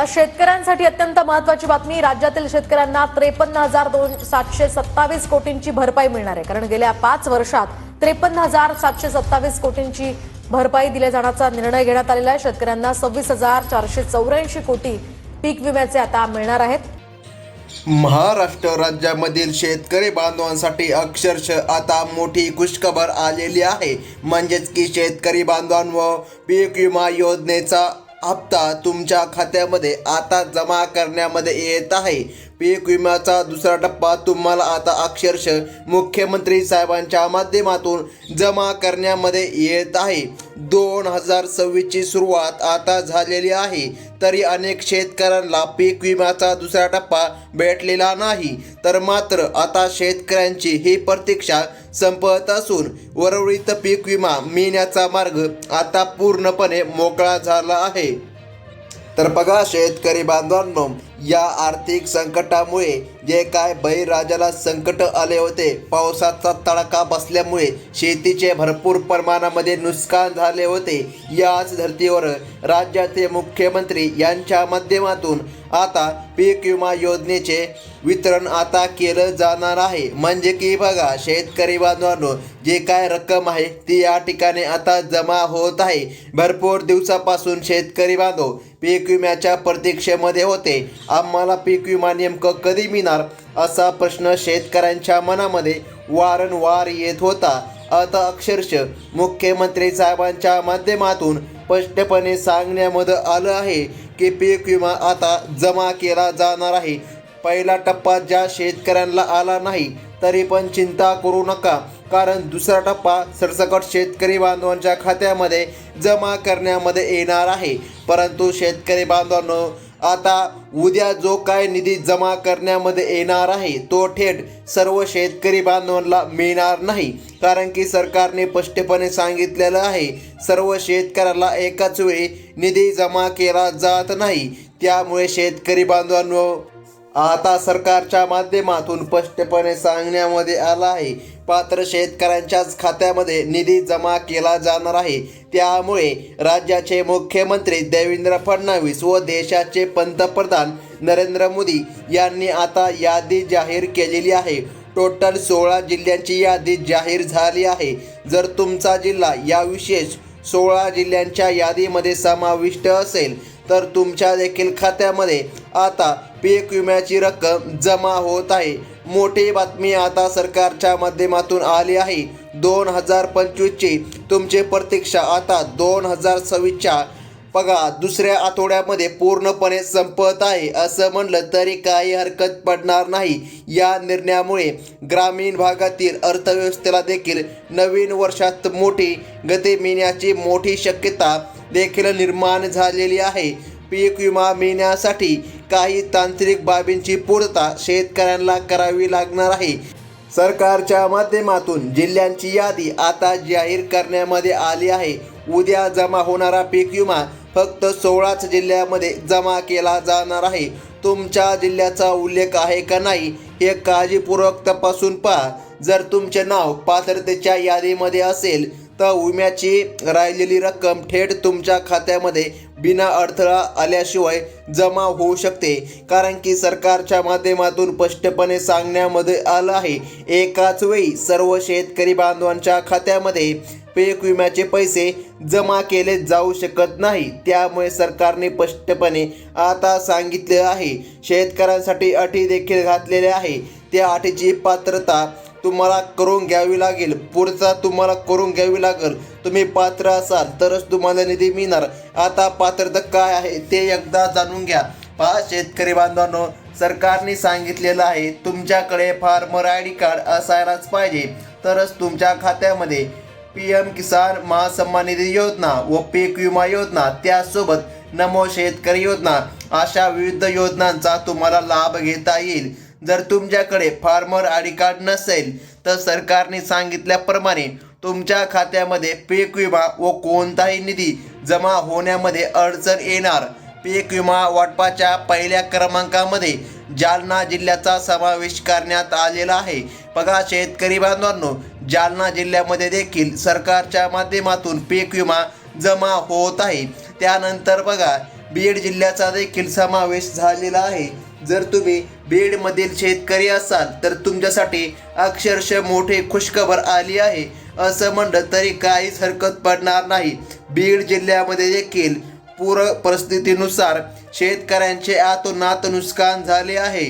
आता शेतकऱ्यांसाठी अत्यंत महत्त्वाची बातमी। राज्यातील शेतकऱ्यांना 53,727 कोटींची भरपाई मिळणार आहे। कारण गेल्या 5 वर्षात 53,727 कोटींची भरपाई दिल्या जाण्याचा निर्णय घेण्यात आलेला आहे। शेतकऱ्यांना 26,484 कोटी पीक विम्याचे आता मिळणार आहेत। महाराष्ट्र राज्यामधील शेतकरी बांधवांसाठी अक्षरशः आता मोठी खुशखबर आलेली आहे। म्हणजेच की शेतकरी बांधवांवर पीक विमा योजनेचा हप्ता तुमच्या खात्यामध्ये आता जमा करण्यामध्ये येत आहे। पीक विम्याचा दुसरा टप्पा तुम्हाला आता अक्षरशः मुख्यमंत्री साहेबांच्या माध्यमातून जमा करण्यामध्ये येत आहे। 2026 ची सुरुवात आता झालेली आहे, तरी अनेक शेतकऱ्यांना पीक विम्याचा दुसरा टप्पा भेटलेला नाही। तर मात्र आता शेतकऱ्यांची ही प्रतीक्षा संपत असून उर्वरित पीक विमा मिळण्याचा मार्ग आता पूर्णपणे मोकळा झाला आहे। तर बघा शेतकरी बांधवांनो, या आर्थिक संकटामुळे जे काय बळीराजाला संकट आले होते, पावसाचा तडाखा बसल्यामुळे शेतीचे भरपूर प्रमाणामध्ये नुकसान झाले होते, याच धर्तीवर राज्याचे मुख्यमंत्री यांच्या माध्यमातून आता पीक विमा योजनेचे वितरण आता केलं जाणार आहे। म्हणजे की बघा शेतकरी बांधवांनो, जे काय रक्कम आहे ती या ठिकाणी आता जमा होत आहे। भरपूर दिवसापासून शेतकरी बांधव पीक विम्याच्या प्रतीक्षेमध्ये होते। आम्हाला पीक विमा नेमकं कधी मिळणार असा प्रश्न शेतकऱ्यांच्या मनामध्ये वारंवार येत होता। आता अक्षरशः मुख्यमंत्री साहेबांच्या माध्यमातून स्पष्टपणे सांगण्यामध्ये आलं आहे की पीक विमा आता जमा केला जाणार आहे। पहिला टप्पा ज्या शेतकऱ्यांना आला नाही तरी पण चिंता करू नका, कारण दुसरा टप्पा सरसकट शेतकरी बांधवांच्या खात्यामध्ये जमा करण्यामध्ये येणार आहे। परंतु शेतकरी बांधवांनो, आता उद्या जो काय निधी जमा करण्यामध्ये येणार आहे तो थेट सर्व शेतकरी बांधवांना मिळणार नाही, कारण की सरकारने स्पष्टपणे सांगितलेलं आहे सर्व शेतकऱ्याला एकाच वेळी निधी जमा केला जात नाही। त्यामुळे शेतकरी बांधवांनो, आता सरकारच्या माध्यमातून स्पष्टपणे सांगण्यामध्ये आलं आहे पात्र शेतकऱ्यांच्याच खात्यामध्ये निधी जमा केला जाणार आहे। त्यामुळे राज्याचे मुख्यमंत्री देवेंद्र फडणवीस व देशाचे पंतप्रधान नरेंद्र मोदी यांनी आता यादी जाहीर केलेली आहे। टोटल 16 जिल्ह्यांची यादी जाहीर झाली आहे। जर तुमचा जिल्हा या विशेष 16 जिल्ह्यांच्या यादीमध्ये समाविष्ट असेल तर तुमच्या देखील खात्यामध्ये आता पीक विम्याची रक्कम जमा होत आहे। मोठी बातमी आता सरकारच्या माध्यमातून आली आहे। 2025 ची तुमची प्रतीक्षा आता 2026च्या बघा दुसऱ्या आठवड्यामध्ये पूर्णपणे संपत आहे असं म्हणलं तरी काही हरकत पडणार नाही। या निर्णयामुळे ग्रामीण भागातील अर्थव्यवस्थेला देखील नवीन वर्षात मोठी गती मिळण्याची मोठी शक्यता देखील निर्माण झालेली आहे। पीक विमा मिळण्यासाठी काही तांत्रिक बाबींची पूर्तता शेतकऱ्यांना करावी लागणार आहे। सरकारच्या माध्यमातून जिल्ह्यांची यादी आता जाहीर करण्यामध्ये आली आहे। उद्या जमा होणारा पीक विमा फक्त 16च जिल्ह्यामध्ये जमा केला जाणार आहे। तुमच्या जिल्ह्याचा उल्लेख आहे का नाही हे काळजीपूर्वक तपासून पहा। जर तुमचे नाव पात्रतेच्या यादीमध्ये असेल तर विम्याची राहिलेली रक्कम थेट तुमच्या खात्यामध्ये बिना अडथळा आल्याशिवाय जमा होऊ शकते, कारण की सरकारच्या माध्यमातून स्पष्टपणे सांगण्यामध्ये आलं आहे एकाच वेळी सर्व शेतकरी बांधवांच्या खात्यामध्ये पीक विम्याचे पैसे जमा केले जाऊ शकत नाही। त्यामुळे सरकारने स्पष्टपणे आता सांगितले आहे। शेतकऱ्यांसाठी अटी देखील घातलेल्या आहे। त्या अटीची पात्रता तुम्हाला करून घ्यावी लागेल, पुढचा तुम्हाला करून घ्यावी लागेल। तुम्ही पात्र असाल तरच तुम्हाला निधी मिळणार। आता पात्रता काय आहे ते एकदा जाणून घ्या। पहा शेतकरी बांधवांनो, सरकारने सांगितलेलं आहे तुमच्याकडे फार्मर ID कार्ड असायलाच पाहिजे, तरच तुमच्या खात्यामध्ये PM किसान महासन्मान निधी योजना व पीक विमा योजना, त्यासोबत नमो शेतकरी योजना अशा विविध योजनांचा तुम्हाला लाभ घेता येईल। जर तुमच्याकडे फार्मर ID कार्ड नसेल तर सरकारने सांगितल्याप्रमाणे तुमच्या खात्यामध्ये पीक विमा व कोणताही निधी जमा होण्यामध्ये अडचण येणार। पीक विमा वाटपाच्या पहिल्या क्रमांकामध्ये जालना जिल्ह्याचा समावेश करण्यात आलेला आहे। बघा शेतकरी बांधवांनो, जालना जिल्ह्यामध्ये देखील सरकारच्या माध्यमातून पीक विमा जमा होत आहे। त्यानंतर बघा बीड जिल्ह्याचा देखील समावेश झालेला आहे. जर तुम्ही बीडमधील शेतकरी असाल तर तुमच्यासाठी अक्षरशः मोठी खुशखबर आली आहे असं म्हणलं तरी काहीच हरकत पडणार नाही. बीड जिल्ह्यामध्ये देखील पूर परिस्थितीनुसार शेतकऱ्यांचे आतोनात नुकसान झाले आहे.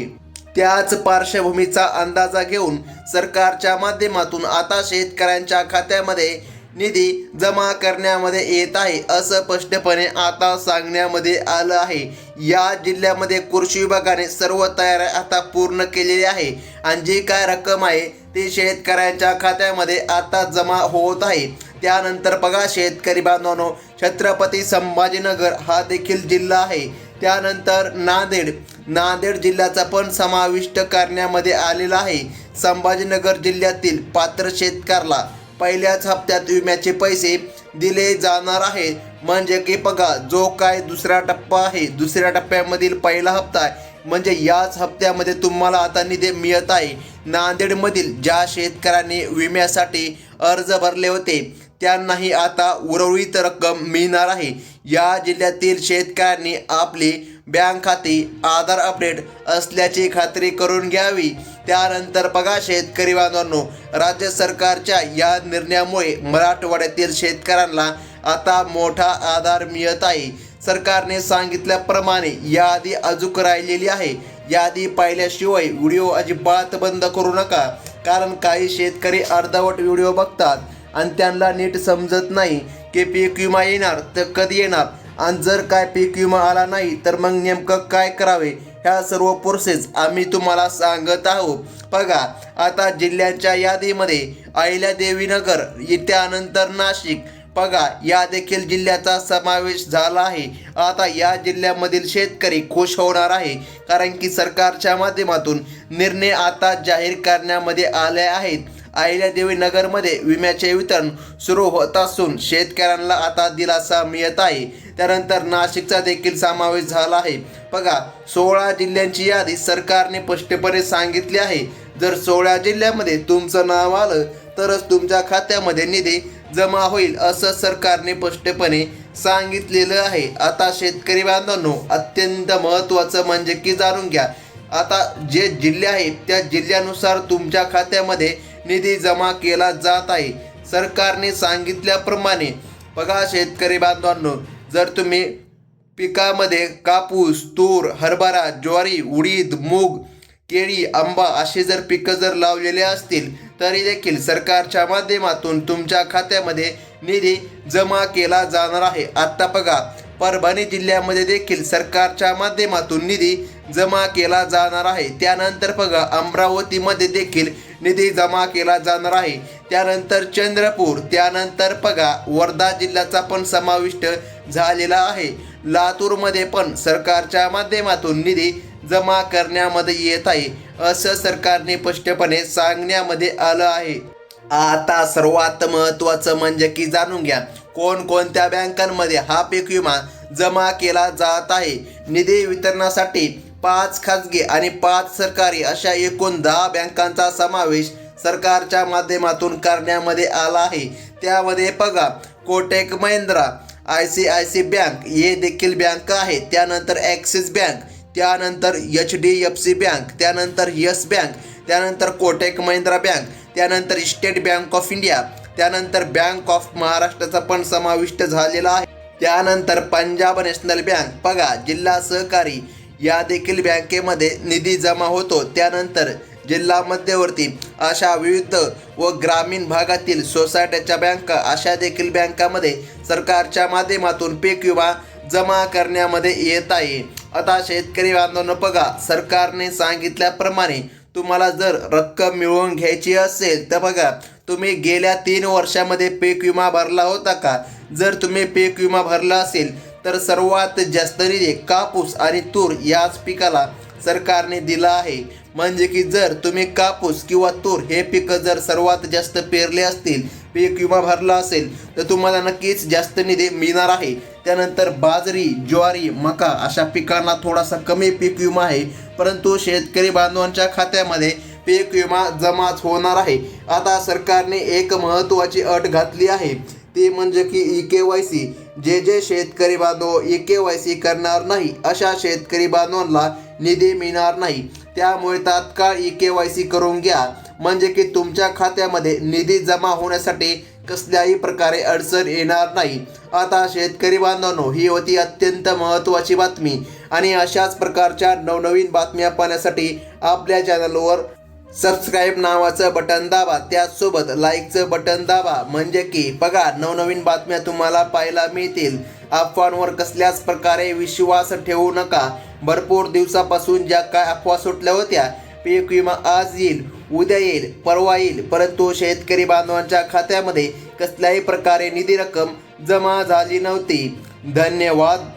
त्याच पार्श्वभूमीचा अंदाजा घेऊन सरकारच्या माध्यमातून आता शेतकऱ्यांच्या खात्यामध्ये निधी जमा करण्यामध्ये येत आहे असं स्पष्टपणे आता सांगण्यामध्ये आलं आहे. या जिल्ह्यामध्ये कृषी विभागाने सर्व तयारी आता पूर्ण केलेली आहे आणि जी काय रक्कम आहे ती शेतकऱ्यांच्या खात्यामध्ये आता जमा होत आहे. त्यानंतर बघा शेतकरी बांधवांनो, छत्रपती संभाजीनगर हा देखील जिल्हा आहे. त्यानंतर नांदेड जिल्ह्याचा पण समाविष्ट करण्यामध्ये आलेला आहे. संभाजीनगर जिल्ह्यातील पात्र शेतकऱ्याला पहिल्याच हप्त्यात विम्याचे पैसे दिले जाणार आहेत. म्हणजे की बघा, जो काय दुसरा टप्पा आहे, दुसऱ्या टप्प्यामधील पहिला हप्ता आहे, म्हणजे याच हप्त्यामध्ये तुम्हाला आता निधी मिळत आहे. नांदेडमधील ज्या शेतकऱ्यांनी विम्यासाठी अर्ज भरले होते त्यांनाही आता उर्वरित रक्कम मिळणार आहे. या जिल्ह्यातील शेतकऱ्यांनी आपली बँक खाती आधार अपडेट असल्याची खात्री करून घ्यावी. त्यानंतर बघा शेतकरी बांधवांनो, राज्य सरकारच्या या निर्णयामुळे मराठवाड्यातील शेतकऱ्यांना आता मोठा आधार मिळत आहे. सरकारने सांगितल्याप्रमाणे यादी अजून राहिलेली आहे. यादी पाहिल्याशिवाय व्हिडिओ अजिबात बंद करू नका, कारण काही शेतकरी अर्धवट व्हिडिओ बघतात आणि त्यांना नीट समजत नाही की पीक विमा येणार तर कधी येणार, आणि जर काय पीक विमा आला नाही तर मग नेमकं काय करावे, ह्या सर्व प्रोसेस आम्ही तुम्हाला सांगत आहोत. बघा, आता जिल्ह्यांच्या यादीमध्ये अहिल्यादेवीनगर, त्यानंतर नाशिक, बघा या देखील जिल्ह्याचा समावेश झाला आहे. आता या जिल्ह्यामधील शेतकरी खुश होणार आहे, कारण की सरकारच्या माध्यमातून निर्णय आता जाहीर करण्यामध्ये आले आहेत. अहिल्यादेवी नगरमध्ये विम्याचे वितरण सुरू होत असून शेतकऱ्यांना आता दिलासा मिळत आहे. त्यानंतर नाशिकचा देखील समावेश झाला आहे. बघा, 16 जिल्ह्यांची यादी सरकारने स्पष्टपणे सांगितली आहे. जर 16 जिल्ह्यामध्ये तुमचं नाव आलं तरच तुमच्या खात्यामध्ये निधी जमा होईल असं सरकारने स्पष्टपणे सांगितलेलं आहे. आता शेतकरी बांधवांनो, अत्यंत महत्त्वाचं म्हणजे की जाणून घ्या, आता जे जिल्हे आहेत त्या जिल्ह्यानुसार तुमच्या खात्यामध्ये निधी जमा केला जात आहे. सरकारने सांगितल्याप्रमाणे बघा शेतकरी बांधवांनो, जर तुम्ही पिकामध्ये कापूस, तूर, हरभरा, ज्वारी, उडीद, मूग, केळी, आंबा असे जर पिकं जर लावलेले असतील तरी देखील सरकारच्या माध्यमातून तुमच्या खात्यामध्ये निधी जमा केला जाणार आहे. आता बघा, परभणी जिल्ह्यामध्ये देखील सरकारच्या माध्यमातून निधी जमा केला जाणार आहे. त्यानंतर बघा, अमरावतीमध्ये देखील निधी जमा केला जाणार आहे. त्यानंतर चंद्रपूर, त्यानंतर बघा वर्धा जिल्ह्याचा पण समाविष्ट झालेला आहे. लातूरमध्ये पण सरकारच्या माध्यमातून निधी जमा करण्यामध्ये येत आहे असं सरकारने स्पष्टपणे सांगण्यामध्ये आलं आहे. आता सर्वात महत्त्वाचं म्हणजे की जाणून घ्या, कोणकोणत्या बँकांमध्ये हा पीक विमा जमा केला जात आहे. निधी वितरणासाठी 5 खाजगी आणि 5 सरकारी अशा एकूण 10 बँकांचा समावेश सरकारच्या माध्यमातून करण्यामध्ये आला आहे. त्यामध्ये बघा, कोटक महिंद्रा, ICICI बँक हे देखील बँक आहेत. त्यानंतर ॲक्सिस बँक, त्यानंतर HDFC बँक, त्यानंतर येस बँक, त्यानंतर कोटक महिंद्रा बँक, त्यानंतर स्टेट बँक ऑफ इंडिया, त्यानंतर बँक ऑफ महाराष्ट्राचा पण समाविष्ट झालेला आहे. त्यानंतर पंजाब नॅशनल बँक, बघा जिल्हा सहकारी या देखील बँकेमध्ये निधी जमा होतो. त्यानंतर जिल्हा मध्यवर्ती अशा विविध व ग्रामीण भागातील सोसायट्याच्या बँका अशा देखील बँकामध्ये सरकारच्या माध्यमातून पीक विमा जमा करण्यामध्ये येत आहे. आता शेतकरी बांधवांनो बघा, सरकारने सांगितल्याप्रमाणे तुम्हाला जर रक्कम मिळवून घ्यायची असेल तर बघा, तुम्ही गेल्या 3 वर्षामध्ये पीक विमा भरला होता का? जर तुम्ही पीक विमा भरला असेल तर सर्वात जास्त निधी कापूस आणि तूर याच पिकाला सरकारने दिला आहे. म्हणजे की जर तुम्ही कापूस किंवा तूर हे पिकं जर सर्वात जास्त पेरले असतील, पीक विमा भरला असेल तर तुम्हाला नक्कीच जास्त निधी मिळणार आहे. त्यानंतर बाजरी, ज्वारी, मका अशा पिकांना थोडासा कमी पीक विमा आहे, परंतु शेतकरी बांधवांच्या खात्यामध्ये पीक विमा जमाच होणार आहे. आता सरकारने एक महत्त्वाची अट घातली आहे, ती म्हणजे की EKYC जे शेतकरी बांधव KYC करणार नाही अशा शेतकरी बांधवांना निधी मिळणार नाही. त्यामुळे तात्काळ KYC करून घ्या, म्हणजे की तुमच्या खात्यामध्ये निधी जमा होण्यासाठी कसल्याही प्रकारे अडचण येणार नाही. आता शेतकरी बांधवांनो, ही होती अत्यंत महत्त्वाची बातमी आणि अशाच प्रकारच्या नवनवीन बातम्या पाहण्यासाठी आपल्या चॅनलवर सबस्क्राईब नावाचं बटन दाबा, त्याचसोबत लाईकचं बटन दाबा, म्हणजे की बघा नवनवीन बातम्या तुम्हाला पाहायला मिळतील. अफवांवर कसल्याच प्रकारे विश्वास ठेवू नका. भरपूर दिवसापासून ज्या काय अफवा सुटल्या होत्या, पीक विमा आज येईल, उद्या येईल, परवा येईल, परंतु शेतकरी बांधवांच्या खात्यामध्ये कसल्याही प्रकारे निधी रक्कम जमा झाली नव्हती. धन्यवाद.